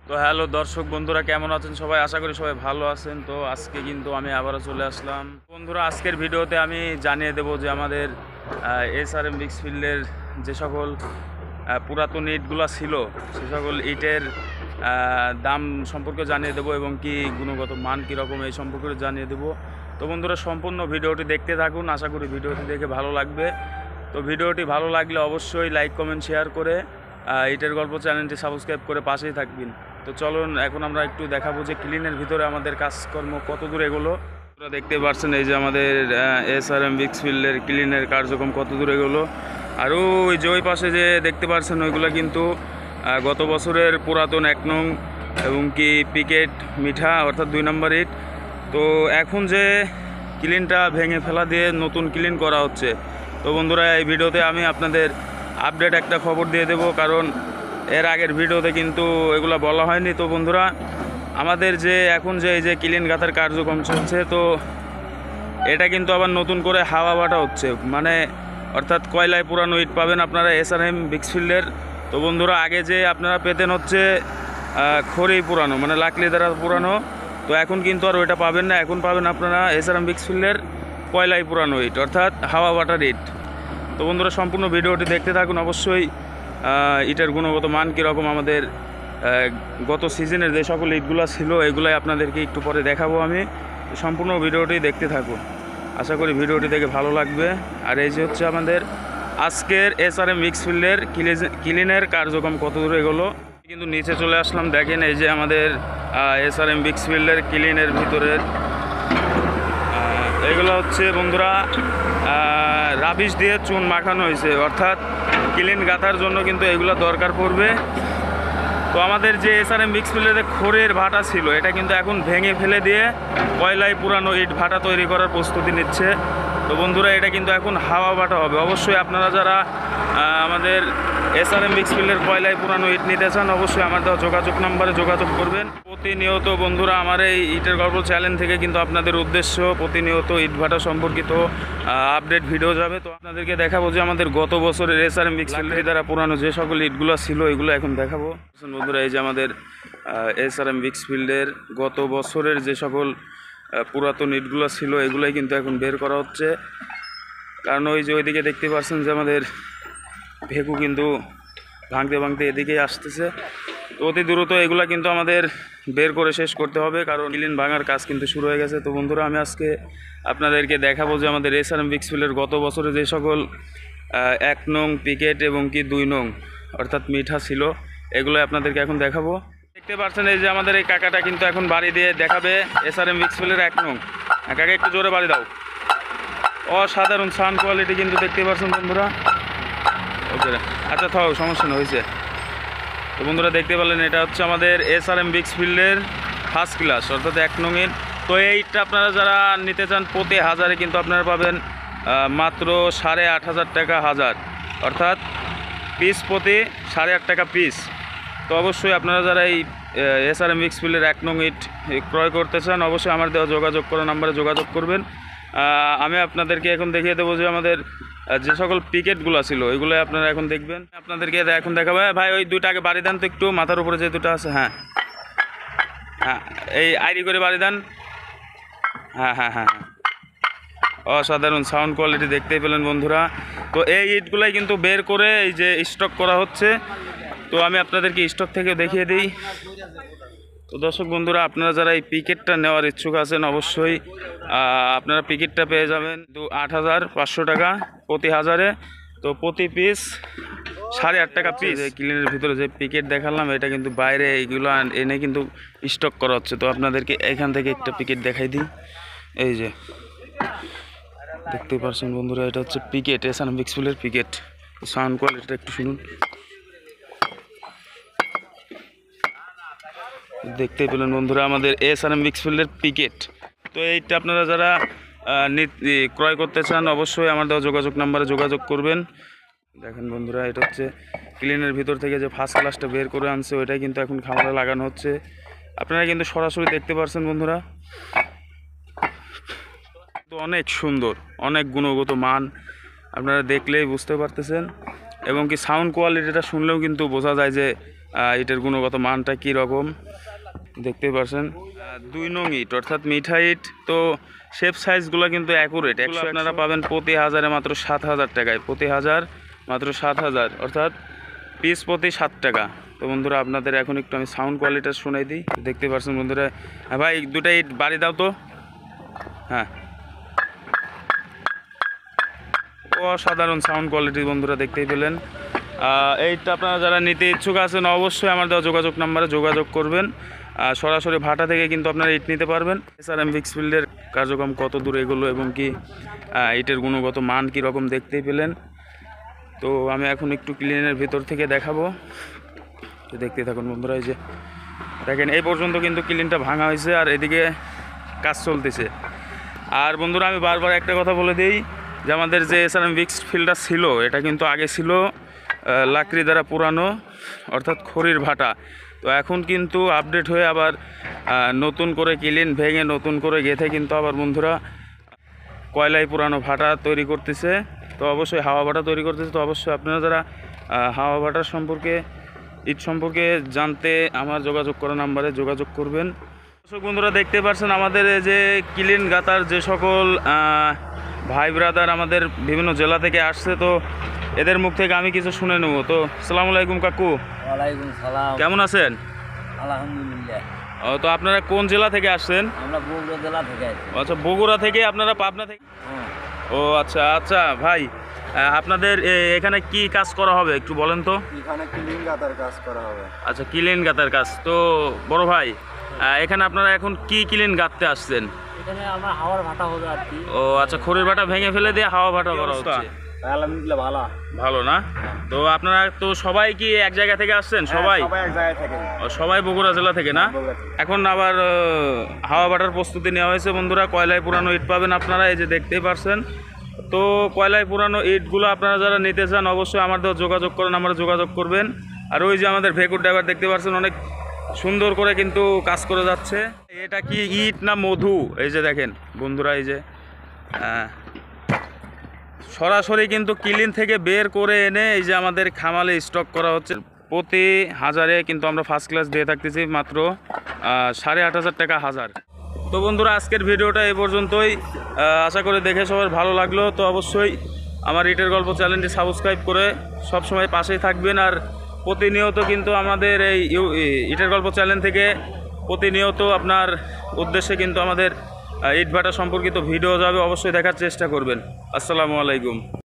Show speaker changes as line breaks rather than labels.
তো হ্যালো দর্শক বন্ধুরা, কেমন আছেন সবাই? আশা করি সবাই ভালো আছেন। তো আজকে কিন্তু আমি আবারও চলে আসলাম বন্ধুরা। আজকের ভিডিওতে আমি জানিয়ে দেব যে আমাদের SRM ব্রিক্সফিল্ডের যে সকল পুরাতন ইটগুলো ছিল সে সকল ইটের দাম সম্পর্কে জানিয়ে দেব এবং কি গুণগত মান কীরকম এই সম্পর্কে জানিয়ে দেব। তো বন্ধুরা, সম্পূর্ণ ভিডিওটি দেখতে থাকুন। আশা করি ভিডিওটি দেখে ভালো লাগবে। তো ভিডিওটি ভালো লাগলে অবশ্যই লাইক কমেন্ট শেয়ার করে ইটের গল্প চ্যানেলটি সাবস্ক্রাইব করে পাশেই থাকবেন। তো চলুন এখন আমরা একটু দেখাবো যে ক্লিনের ভিতরে আমাদের কাজকর্ম কত দূর এগোলো। আপনারা দেখতে পাচ্ছেন এই যে আমাদের SRM ব্রিক্সফিল্ডের ক্লিনের কার্যক্রম কত দূর এগোলো। আর ওই যে ওই পাশে যে দেখতে পাচ্ছেন ওইগুলো কিন্তু গত বছরের পুরাতন 1 নং এবং কি পিকেট মিঠা অর্থাৎ 2 নম্বর ইট। তো এখন যে ক্লিনটা ভেঙে ফেলা দিয়ে নতুন ক্লিন করা হচ্ছে। তো বন্ধুরা, এই ভিডিওতে আমি আপনাদের আপডেট একটা খবর দিয়ে দেব, কারণ এর আগের ভিডিওতে কিন্তু এগুলো বলা হয়নি। তো বন্ধুরা, আমাদের যে এখন যে এই যে ক্লিন গাঁথার কার্যক্রম চলছে, তো এটা কিন্তু আবার নতুন করে হাওয়া বাটা হচ্ছে, মানে অর্থাৎ কয়লায় পুরানো ইট পাবেন আপনারা SRM ব্রিক্সফিল্ডের। তো বন্ধুরা, আগে যে আপনারা পেতেন হচ্ছে খড়ি পুরানো, মানে লাকড়ি দ্বারা পুরানো। তো এখন কিন্তু আর ওইটা পাবেন না, এখন পাবেন আপনারা SRM ব্রিক্সফিল্ডের কয়লায় পুরানো ইট অর্থাৎ হাওয়া বাটার ইট। তো বন্ধুরা, সম্পূর্ণ ভিডিওটি দেখতে থাকুন। অবশ্যই ইটের গুণগত মান কীরকম আমাদের গত সিজনের যে সকল ইটগুলো ছিল এগুলাই আপনাদেরকে একটু পরে দেখাবো আমি। সম্পূর্ণ ভিডিওটি দেখতে থাকুন। আশা করি ভিডিওটি দেখে ভালো লাগবে। আর এই যে হচ্ছে আমাদের আজকের SRM ব্রিক্সফিল্ডের ক্লিনের কার্যক্রম কত দূর এগোলো। কিন্তু নিচে চলে আসলাম, দেখেন এই যে আমাদের SRM ব্রিক্সফিল্ডের ক্লিনের ভিতরের এগুলো হচ্ছে বন্ধুরা রাবিশ দিয়ে চুন মাখানো হয়েছে, অর্থাৎ ক্লিন গাঁথার জন্য কিন্তু এগুলো দরকার পড়বে। তো আমাদের যে SRM ব্রিক্সফিল্ডে খড়ের ভাটা ছিল এটা কিন্তু এখন ভেঙে ফেলে দিয়ে কয়লায় পুরানো ইট ভাটা তৈরি করার প্রস্তুতি নিচ্ছে। তো বন্ধুরা, এটা কিন্তু এখন হাওয়া ভাটা হবে। অবশ্যই আপনারা যারা আমাদের SRM ব্রিক্সফিল্ডের কয়লায় পুরানো ইট নিতে চান অবশ্যই আমার দেওয়া যোগাযোগ নাম্বারে যোগাযোগ করবেন। প্রতিনিয়ত বন্ধুরা আমার এই ইটের গল্প চ্যানেল থেকে কিন্তু আপনাদের উদ্দেশ্য প্রতিনিয়ত ইট ভাটা সম্পর্কিত আপডেট ভিডিও যাবে। তো আপনাদেরকে দেখাবো যে আমাদের গত বছরের SRM ব্রিক্সফিল্ডের দ্বারা পুরানো যে সকল ইটগুলো ছিল এগুলো এখন দেখাবো বন্ধুরা। এই যে আমাদের SRM ব্রিক্সফিল্ডের গত বছরের যে সকল পুরাতন ইটগুলো ছিল এগুলোই কিন্তু এখন বের করা হচ্ছে, কারণ ওই যে ওইদিকে দেখতে পাচ্ছেন যে আমাদের ভেকু কিন্তু ভাঙতে ভাঙতে এদিকেই আসতেছে। তো অতি দ্রুত এগুলা কিন্তু আমাদের বের করে শেষ করতে হবে, কারণ ক্লিন ভাঙার কাজ কিন্তু শুরু হয়ে গেছে। তো বন্ধুরা, আমি আজকে আপনাদেরকে দেখাবো যে আমাদের SRM ব্রিক্সফিল্ডের গত বছরে যে সকল 1 নং পিকেট এবং কি 2 নং অর্থাৎ মিঠা ছিল এগুলো আপনাদেরকে এখন দেখাবো। দেখতে পাচ্ছেন এই যে আমাদের এই কাকাটা কিন্তু এখন বাড়ি দিয়ে দেখাবে SRM ব্রিক্সফিল্ডের 1 নং। কাকা একটু জোরে বাড়ি দাও। অসাধারণ সাউন্ড কোয়ালিটি কিন্তু দেখতে পাচ্ছেন বন্ধুরা। ওকে, আচ্ছা থাও, সমস্যা না, হয়েছে। তো বন্ধুরা, দেখতে পেলেন এটা হচ্ছে আমাদের SRM ব্রিক্সফিল্ডের ফার্স্ট ক্লাস অর্থাৎ 1 নং ইট। তো এই ইটটা আপনারা যারা নিতে চান প্রতি হাজারে কিন্তু আপনারা পাবেন মাত্র 8,500 টাকা হাজার, অর্থাৎ পিস প্রতি 8,500 টাকা পিস। তো অবশ্যই আপনারা যারা এই SRM ব্রিক্সফিল্ডের 1 নং ইট ক্রয় করতে চান অবশ্যই আমার দেওয়া যোগাযোগ করা নাম্বারে যোগাযোগ করবেন। আমি আপনাদেরকে এখন দেখিয়ে দেবো যে আমাদের যে সকল পিকেটগুলো ছিল ওইগুলো আপনারা এখন দেখবেন। আপনাদেরকে এখন দেখাবো। ভাই ওই দুটো আগে বাড়ি দেন তো একটু, মাথার উপরে যে দুটো আছে। হ্যাঁ হ্যাঁ, এই আইডি করে বাড়ি দেন। হ্যাঁ হ্যাঁ হ্যাঁ হ্যাঁ, অসাধারণ সাউন্ড কোয়ালিটি দেখতেই পেলেন বন্ধুরা। তো এই ইটগুলাই কিন্তু বের করে এই যে স্টক করা হচ্ছে। তো আমি আপনাদেরকে স্টক থেকে দেখিয়ে দিই। তো দর্শক বন্ধুরা, আপনারা যারা এই পিকেটটা নেওয়ার ইচ্ছুক আছেন অবশ্যই আপনারা পিকেটটা পেয়ে যাবেন 8,500 টাকা প্রতি হাজারে। তো প্রতি পিস 8,500 টাকা পিস। ক্লিনের ভিতরে যে পিকেট দেখালাম এটা কিন্তু বাইরে এইগুলো এনে কিন্তু স্টক করা হচ্ছে। তো আপনাদেরকে এখান থেকে একটা পিকেট দেখাই দিই। এই যে দেখতে পাচ্ছেন বন্ধুরা, এটা হচ্ছে পিকেট, SRM ব্রিক্সফিল্ডের পিকেট। সাউন্ড কোয়ালিটিটা একটু শুনুন। দেখতেই পেলেন বন্ধুরা আমাদের SRM ব্রিক্সফিল্ডের পিকেট। তো এইটা আপনারা যারা ক্রয় করতে চান অবশ্যই আমার দেওয়া যোগাযোগ নাম্বারে যোগাযোগ করবেন। দেখেন বন্ধুরা, এটা হচ্ছে ক্লিনের ভিতর থেকে যে ফার্স্ট ক্লাসটা বের করে আনছে ওইটাই কিন্তু এখন খামারে লাগানো হচ্ছে। আপনারা কিন্তু সরাসরি দেখতে পাচ্ছেন বন্ধুরা। তো অনেক সুন্দর, অনেক গুণগত মান আপনারা দেখলেই বুঝতে পারতেছেন, এবং কি সাউন্ড কোয়ালিটিটা শুনলেও কিন্তু বোঝা যায় যে ইটের গুণগত মানটা কী রকম দেখতে পাচ্ছেন। 2 নং ইট অর্থাৎ মিঠা ইট, তো শেপ সাইজগুলো কিন্তু অ্যাকুরেট। আপনারা পাবেন প্রতি হাজারে মাত্র 7,000 টাকায়, প্রতি হাজার মাত্র 7,000, অর্থাৎ পিস প্রতি 7 টাকা। তো বন্ধুরা আপনাদের এখন একটু আমি সাউন্ড কোয়ালিটি শোনাই দিই। দেখতে পাচ্ছেন বন্ধুরা, হ্যাঁ ভাই 2টা ইট বাড়ি দাও তো। হ্যাঁ, অসাধারণ সাউন্ড কোয়ালিটি বন্ধুরা দেখতেই পেলেন। এইটা আপনারা যারা নিতে ইচ্ছুক আছেন অবশ্যই আমার দেওয়া যোগাযোগ নাম্বারে যোগাযোগ করবেন। সরাসরি ভাটা থেকে কিন্তু আপনারা ইট নিতে পারবেন। এসআরএম মিক্সফিল্ডের কার্যক্রম কত দূর এগুলো এবং কি ইটের গুণগত মান কীরকম দেখতেই পেলেন। তো আমি এখন একটু ক্লিনের ভিতর থেকে দেখাবো, তো দেখতে থাকুন বন্ধুরা। এই যে দেখেন এই পর্যন্ত কিন্তু ক্লিনটা ভাঙা হয়েছে আর এদিকে কাজ চলতেছে। আর বন্ধুরা আমি বারবার একটা কথা বলে দিই যে আমাদের যে এসআরএম মিক্সফিল্ডটা ছিল এটা কিন্তু আগে ছিল লাকড়ি দ্বারা পুরানো, অর্থাৎ খড়ির ভাটা। তো এখন কিন্তু আপডেট হয়ে আবার নতুন করে ক্লিন ভেঙে নতুন করে গেঁথে কিন্তু আবার বন্ধুরা কয়লায় পুরানো ভাটা তৈরি করতেছে। তো অবশ্যই হাওয়া ভাটা তৈরি করতেছে। তো অবশ্যই আপনারা যারা হাওয়া ভাটার সম্পর্কে ইট সম্পর্কে জানতে আমার যোগাযোগ করা নাম্বারে যোগাযোগ করবেন। দর্শক বন্ধুরা দেখতে পাচ্ছেন আমাদের এই যে ক্লিন গাতার যে সকল ভাই ব্রাদার আমাদের বিভিন্ন জেলা থেকে আসছে, তো এদের মুখ থেকে আমি কিছু শুনে নেব। তো আসসালামু আলাইকুম কাকু।
ওয়ালাইকুম সালাম।
কেমন আছেন?
আলহামদুলিল্লাহ।
তো আপনারা কোন জেলা থেকে আসছেন?
আমরা বগুড়া জেলা থেকে আছি।
আচ্ছা, বগুড়া থেকে। আপনারা পাবনা থেকে? ও আচ্ছা আচ্ছা ভাই, আপনাদের এখানে কি কাজ করা হবে একটু বলেন তো।
এখানে ক্লিন গাতার কাজ করা হবে।
আচ্ছা, ক্লিন গাতার কাজ। তো বড় ভাই, এখানে আপনারা এখন কি ক্লিন গাঁথতে আসছেন?
এখানে আমরা হাওয়ার ভাটা হবে আর কি।
ও আচ্ছা, খড়ির ভাটা ভেঙে ফেলে দিয়ে হাওয়া ভাটা করা হচ্ছে।
আলহামদুলিল্লাহ ভালো।
ভালো না? তো আপনারা তো সবাই কি এক জায়গা থেকে আসছেন? সবাই
এক জায়গায় থেকে।
সবাই বগুড়া জেলা থেকে না? এখন আবার হাওয়া ভাটার প্রস্তুতি নেওয়া হয়েছে বন্ধুরা। কয়লায় পুরানো ইট পাবেন আপনারা, এই যে দেখতেই পারছেন। তো কয়লায় পুরানো ইটগুলো আপনারা যারা নিতে চান অবশ্যই আমাদের যোগাযোগ করেন, আমরা যোগাযোগ করবেন। আর ওই যে আমাদের ভেকুর ড্রাইভার দেখতে পাচ্ছেন অনেক সুন্দর করে কিন্তু কাজ করে যাচ্ছে। এটা কি ইট না মধু? এই যে দেখেন বন্ধুরা, এই যে সরাসরি কিন্তু ক্লিন থেকে বের করে এনে এই যে আমাদের খামালে স্টক করা হচ্ছে। প্রতি হাজারে কিন্তু আমরা ফার্স্ট ক্লাস দিয়ে থাকতেছি মাত্র 8,500 টাকা হাজার। তো বন্ধুরা আজকের ভিডিওটা এই পর্যন্তই। আশা করে দেখে সবার ভালো লাগলো। তো অবশ্যই আমার ইটের গল্প চ্যানেলটি সাবস্ক্রাইব করে সবসময় পাশেই থাকবেন। আর প্রতিনিয়ত কিন্তু আমাদের এই ইটের গল্প চ্যানেল থেকে প্রতিনিয়ত আপনার উদ্দেশ্যে কিন্তু আমাদের ইট ভাটা সম্পর্কিত ভিডিও যাবে, অবশ্যই দেখার চেষ্টা করবেন। আসসালামু আলাইকুম।